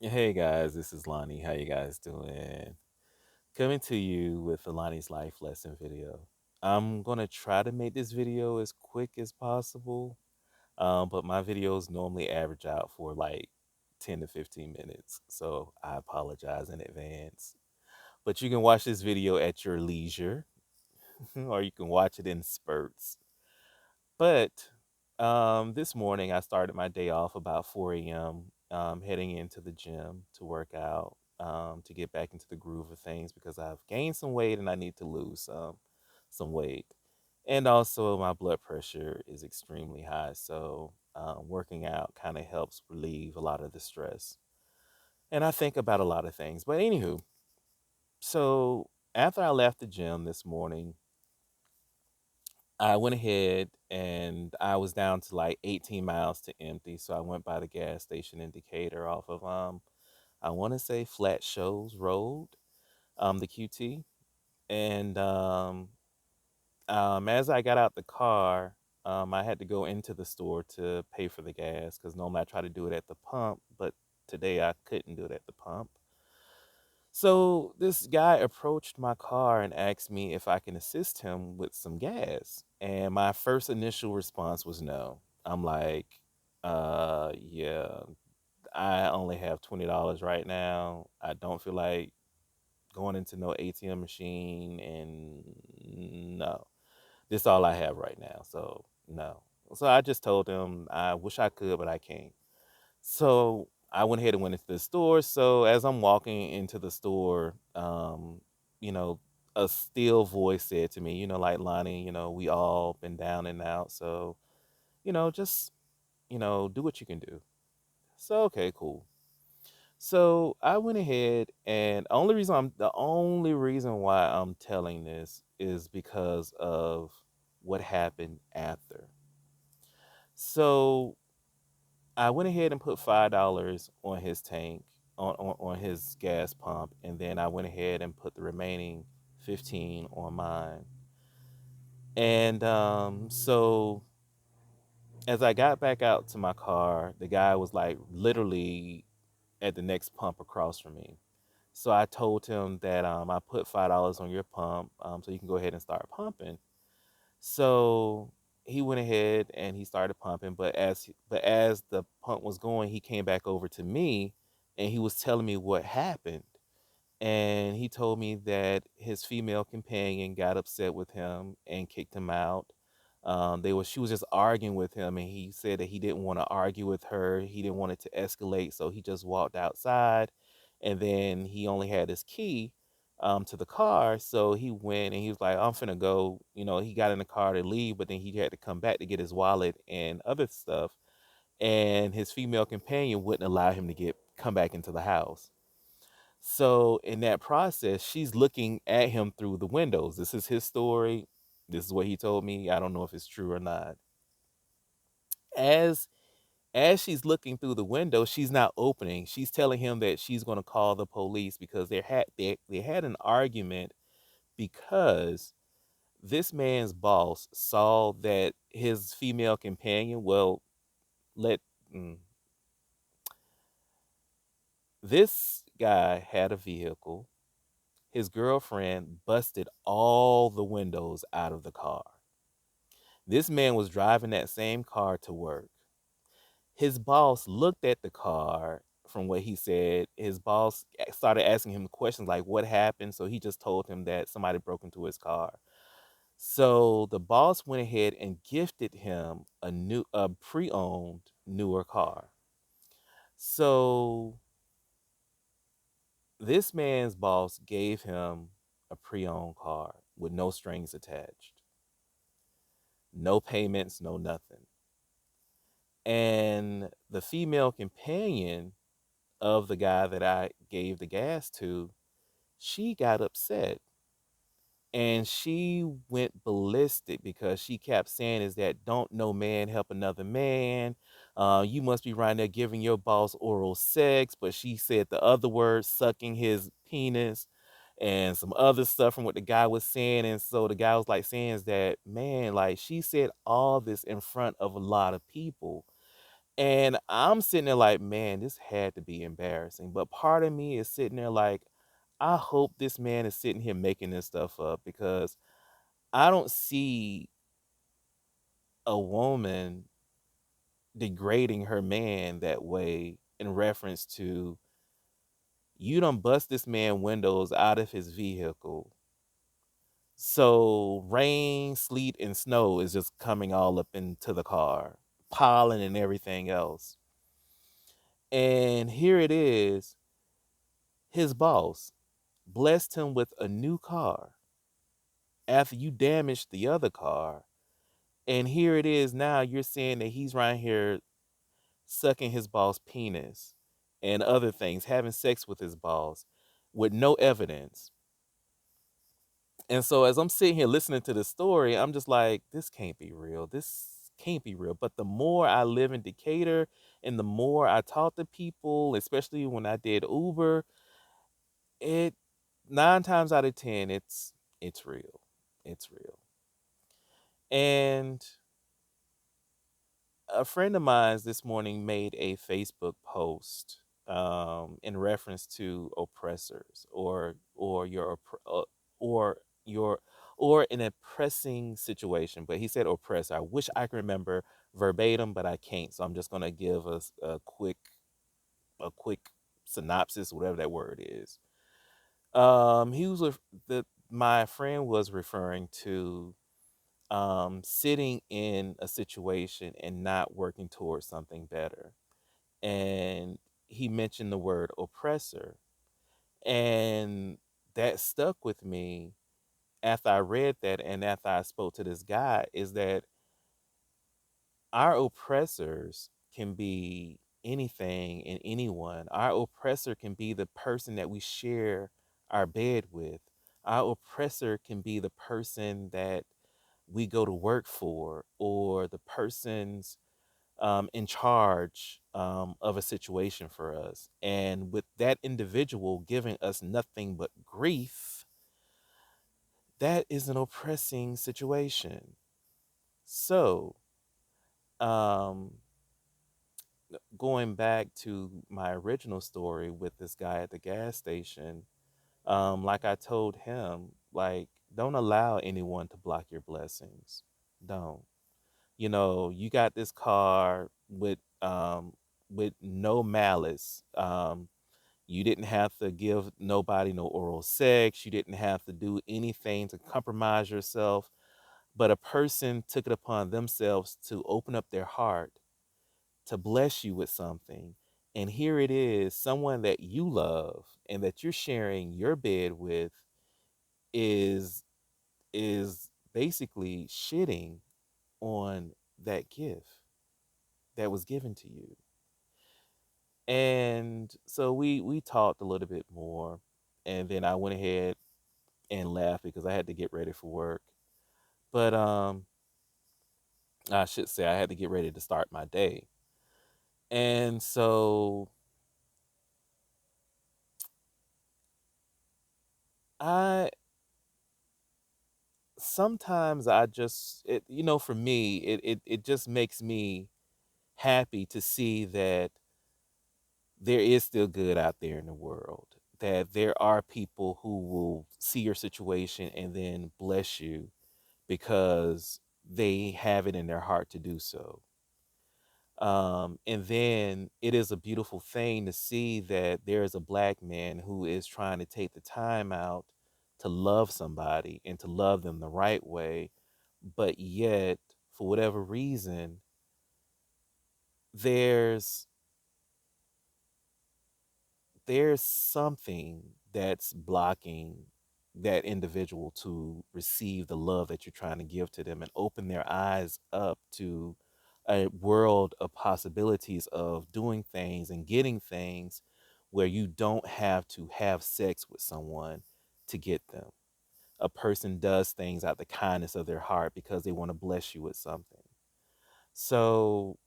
Hey guys, this is Lonnie. How you guys doing? Coming to you with the Lonnie's Life Lesson video. I'm gonna try to make this video as quick as possible, but my videos normally average out for like 10 to 15 minutes, so I apologize in advance. But you can watch this video at your leisure, or you can watch it in spurts. But this morning, I started my day off about 4 a.m., heading into the gym to work out, to get back into the groove of things because I've gained some weight and I need to lose some weight. And also, my blood pressure is extremely high. So, working out kind of helps relieve a lot of the stress. And I think about a lot of things. But, anywho, so after I left the gym this morning, I went ahead and I was down to like 18 miles to empty. So I went by the gas station indicator off of I want to say Flat Shows Road, the QT. And as I got out the car, I had to go into the store to pay for the gas because normally I try to do it at the pump, but today I couldn't do it at the pump. So this guy approached my car and asked me if I can assist him with some gas. And my first initial response was no. I'm like, yeah, I only have $20 right now. I don't feel like going into no ATM machine and no. This is all I have right now. So no. So I just told him I wish I could, but I can't. So I went ahead and went into the store. So as I'm walking into the store, you know, a still voice said to me, like Lonnie, we all been down and out. So, just, do what you can do. So, okay, cool. So I went ahead and the only reason why I'm telling this is because of what happened after. So I went ahead and put $5 on his tank, on his gas pump, and then I went ahead and put the remaining 15 on mine. And so as I got back out to my car, the guy was like literally at the next pump across from me. So I told him that I put $5 on your pump, so you can go ahead and start pumping. So he went ahead and he started pumping, but as the pump was going, he came back over to me and he was telling me what happened. And he told me that his female companion got upset with him and kicked him out. She was just arguing with him, and he said that he didn't want to argue with her. He didn't want it to escalate, so he just walked outside. And then he only had his key to the car, so he went and he was like, "I'm finna go." He got in the car to leave, but then he had to come back to get his wallet and other stuff. And his female companion wouldn't allow him to get come back into the house. So in that process, she's looking at him through the windows. This is his story. This is what he told me. I don't know if it's true or not. As as she's looking through the window, she's not opening. She's telling him that she's going to call the police because they had an argument because this man's boss saw that his female companion, well, let mm, this guy had a vehicle. His girlfriend busted all the windows out of the car. This man was driving that same car to work. His boss looked at the car. From what he said, his boss started asking him questions like what happened. So he just told him that somebody broke into his car. So the boss went ahead and gifted him a pre-owned newer car. So this man's boss gave him a pre-owned car with no strings attached, no payments, no nothing. And the female companion of the guy that I gave the gas to, she got upset and she went ballistic because she kept saying is that don't no man help another man. You must be right there giving your boss oral sex, but she said the other word, sucking his penis and some other stuff from what the guy was saying. And so the guy was like saying is that, man, like she said all this in front of a lot of people. And I'm sitting there like, man, this had to be embarrassing. But part of me is sitting there like, I hope this man is sitting here making this stuff up, because I don't see a woman degrading her man that way in reference to, you done bust this man windows out of his vehicle. So rain, sleet, and snow is just coming all up into the car, pollen and everything else. And here it is, his boss blessed him with a new car after you damaged the other car. And here it is, now you're saying that he's right here sucking his boss penis and other things, having sex with his boss with no evidence. And so as I'm sitting here listening to the story, I'm just like, this can't be real. This can't be real. But the more I live in Decatur and the more I talk to people, especially when I did Uber, it 9 times out of 10, it's real. It's real. And a friend of mine this morning made a Facebook post in reference to oppressors, or your or an oppressing situation. But he said oppressor. I wish I could remember verbatim, but I can't. So I'm just gonna give us a quick synopsis, whatever that word is. He was the my friend was referring to sitting in a situation and not working towards something better. And he mentioned the word oppressor. And that stuck with me after I read that and after I spoke to this guy, is that our oppressors can be anything and anyone. Our oppressor can be the person that we share our bed with. Our oppressor can be the person that we go to work for, or the person's in charge of a situation for us. And with that individual giving us nothing but grief, that is an oppressing situation. So, um, going back to my original story with this guy at the gas station, like I told him, like, don't allow anyone to block your blessings. Don't. You got this car with no malice. You didn't have to give nobody no oral sex. You didn't have to do anything to compromise yourself. But a person took it upon themselves to open up their heart to bless you with something. And here it is, someone that you love and that you're sharing your bed with is is basically shitting on that gift that was given to you. And so we talked a little bit more, and then I went ahead and left because I had to get ready for work. But I should say I had to get ready to start my day. And so I sometimes I just for me it just makes me happy to see that there is still good out there in the world, that there are people who will see your situation and then bless you because they have it in their heart to do so. And then it is a beautiful thing to see that there is a black man who is trying to take the time out to love somebody and to love them the right way, but yet, for whatever reason, there's there's something that's blocking that individual to receive the love that you're trying to give to them and open their eyes up to a world of possibilities of doing things and getting things where you don't have to have sex with someone to get them. A person does things out the kindness of their heart because they want to bless you with something. So,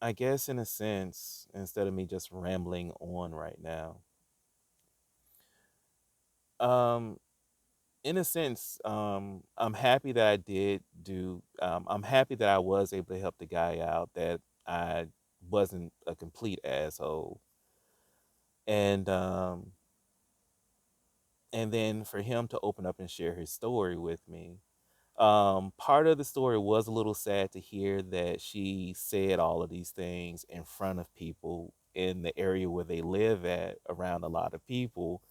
I guess in a sense, instead of me just rambling on right now, um, in a sense, I'm happy that I did do. I'm happy that I was able to help the guy out. That I wasn't a complete asshole. And and then for him to open up and share his story with me. Part of the story was a little sad to hear that she said all of these things in front of people in the area where they live at, around a lot of people,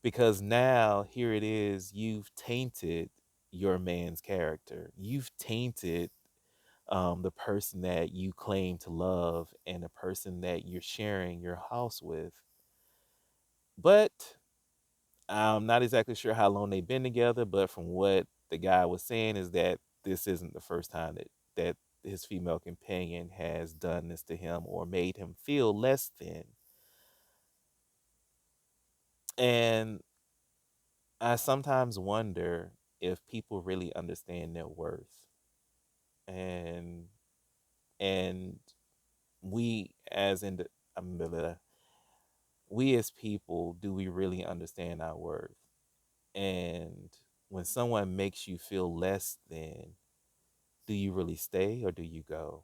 because now here it is, you've tainted your man's character. You've tainted the person that you claim to love and the person that you're sharing your house with. But I'm not exactly sure how long they've been together, but from what the guy was saying is that this isn't the first time that his female companion has done this to him or made him feel less than. And I sometimes wonder if people really understand their worth. And and we as in the blah, blah, blah, we as people, do we really understand our worth? And when someone makes you feel less than, do you really stay or do you go?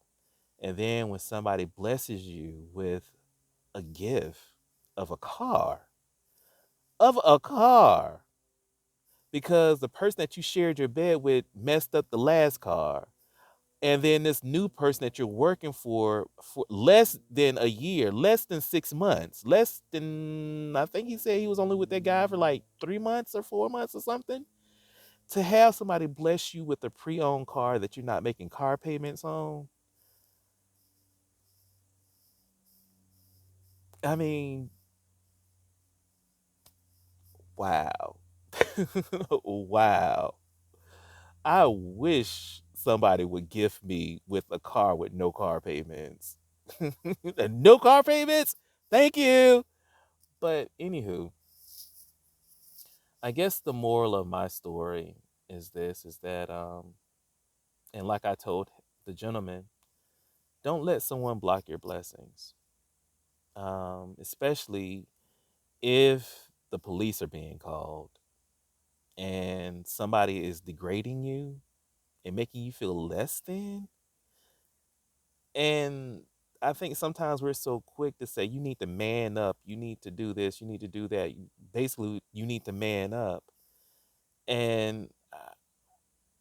And then when somebody blesses you with a gift of a car, of a car, because the person that you shared your bed with messed up the last car, and then this new person that you're working for less than a year, less than 6 months, less than, I think he said he was only with that guy for like 3 months or 4 months or something. To have somebody bless you with a pre-owned car that you're not making car payments on, I mean, wow. Wow. I wish somebody would gift me with a car with no car payments. No car payments? Thank you. But anywho, I guess the moral of my story is this, is that and like I told the gentleman, don't let someone block your blessings. Especially if the police are being called and somebody is degrading you and making you feel less than. And I think sometimes we're so quick to say, you need to man up, you need to do this, you need to do that. Basically, you need to man up. And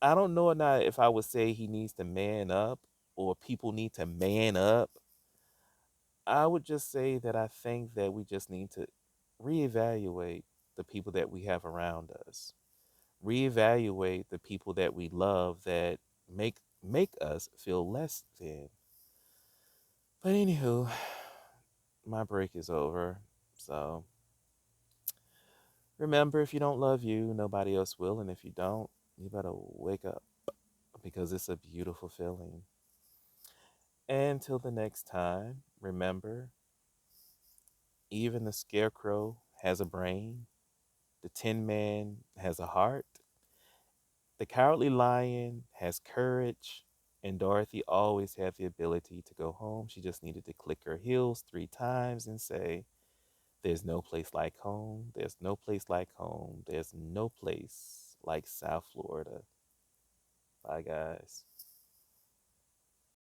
I don't know or not if I would say he needs to man up or people need to man up. I would just say that I think that we just need to reevaluate the people that we have around us, reevaluate the people that we love that make us feel less than. But anywho, my break is over. So remember, if you don't love you, nobody else will. And if you don't, you better wake up because it's a beautiful feeling. And till the next time, remember, even the scarecrow has a brain, the tin man has a heart, the cowardly lion has courage, and Dorothy always had the ability to go home. She just needed to click her heels 3 times and say, there's no place like home. There's no place like home. There's no place like South Florida. Bye, guys.